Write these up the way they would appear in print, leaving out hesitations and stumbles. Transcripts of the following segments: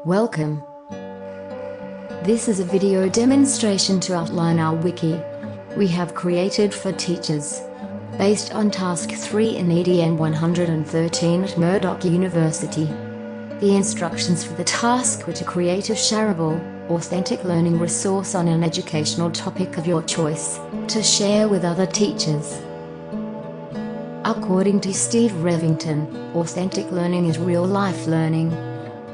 Welcome. This is a video demonstration to outline our wiki we have created for teachers, based on Task 3 in EDN 113 at Murdoch University. The instructions for the task were to create a shareable, authentic learning resource on an educational topic of your choice, to share with other teachers. According to Steve Revington, authentic learning is real-life learning.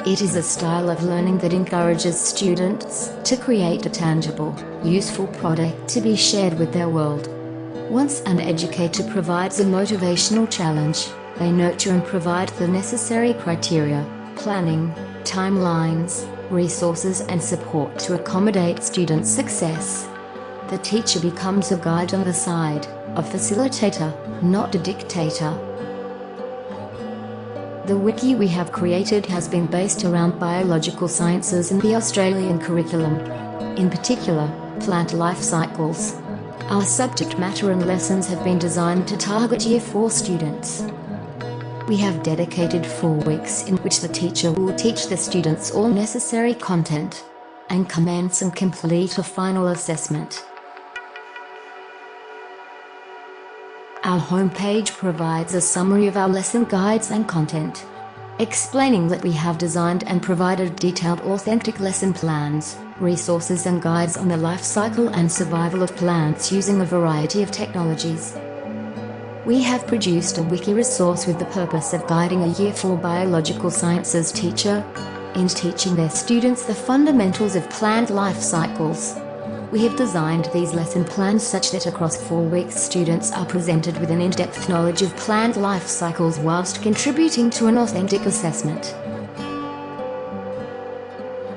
It is a style of learning that encourages students to create a tangible, useful product to be shared with their world. Once an educator provides a motivational challenge, they nurture and provide the necessary criteria, planning, timelines, resources and support to accommodate student success. The teacher becomes a guide on the side, a facilitator, not a dictator. The wiki we have created has been based around biological sciences and the Australian curriculum. In particular, plant life cycles. Our subject matter and lessons have been designed to target Year 4 students. We have dedicated 4 weeks in which the teacher will teach the students all necessary content, and commence and complete a final assessment. Our homepage provides a summary of our lesson guides and content, explaining that we have designed and provided detailed authentic lesson plans, resources and guides on the life cycle and survival of plants using a variety of technologies. We have produced a wiki resource with the purpose of guiding a Year 4 biological sciences teacher in teaching their students the fundamentals of plant life cycles. We have designed these lesson plans such that across 4 weeks students are presented with an in-depth knowledge of plant life cycles whilst contributing to an authentic assessment.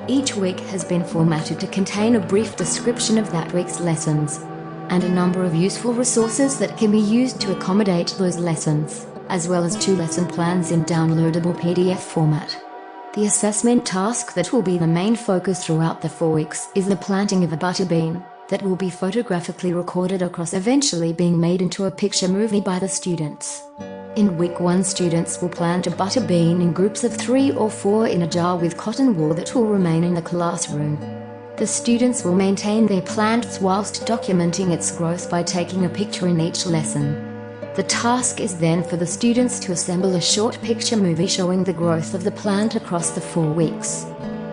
Each week has been formatted to contain a brief description of that week's lessons, and a number of useful resources that can be used to accommodate those lessons, as well as 2 lesson plans in downloadable PDF format. The assessment task that will be the main focus throughout the 4 weeks is the planting of a butter bean, that will be photographically recorded across, eventually being made into a picture movie by the students. In week 1, students will plant a butter bean in groups of 3 or 4 in a jar with cotton wool that will remain in the classroom. The students will maintain their plants whilst documenting its growth by taking a picture in each lesson. The task is then for the students to assemble a short picture movie showing the growth of the plant across the 4 weeks.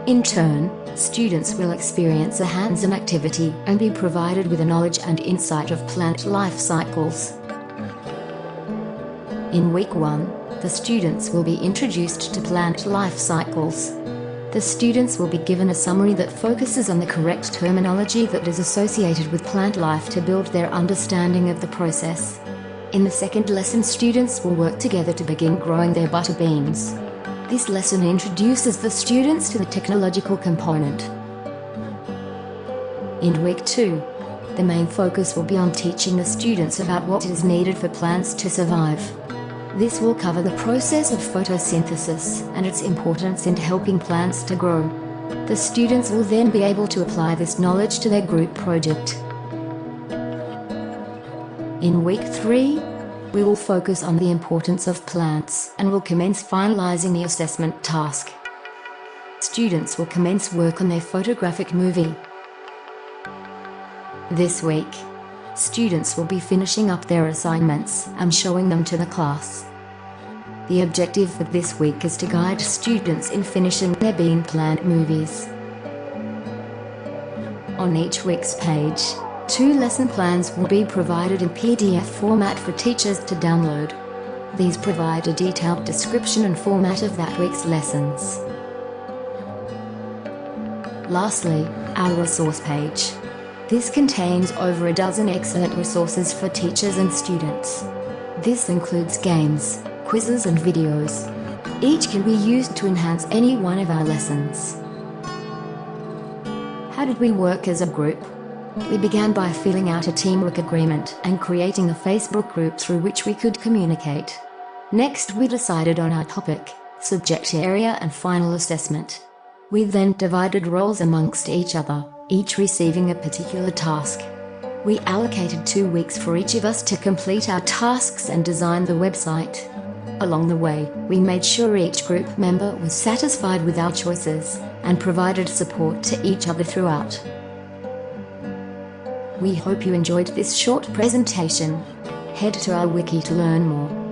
In turn, students will experience a hands-on activity and be provided with a knowledge and insight of plant life cycles. In week 1, the students will be introduced to plant life cycles. The students will be given a summary that focuses on the correct terminology that is associated with plant life to build their understanding of the process. In the second lesson, students will work together to begin growing their butter beans. This lesson introduces the students to the technological component. In week 2, the main focus will be on teaching the students about what is needed for plants to survive. This will cover the process of photosynthesis and its importance in helping plants to grow. The students will then be able to apply this knowledge to their group project. In week 3, we will focus on the importance of plants and will commence finalizing the assessment task. Students will commence work on their photographic movie. This week, students will be finishing up their assignments and showing them to the class. The objective for this week is to guide students in finishing their bean plant movies. On each week's page, 2 lesson plans will be provided in PDF format for teachers to download. These provide a detailed description and format of that week's lessons. Lastly, our resource page. This contains over a dozen excellent resources for teachers and students. This includes games, quizzes and videos. Each can be used to enhance any one of our lessons. How did we work as a group? We began by filling out a teamwork agreement and creating a Facebook group through which we could communicate. Next, we decided on our topic, subject area and final assessment. We then divided roles amongst each other, each receiving a particular task. We allocated 2 weeks for each of us to complete our tasks and design the website. Along the way, we made sure each group member was satisfied with our choices, and provided support to each other throughout. We hope you enjoyed this short presentation. Head to our wiki to learn more.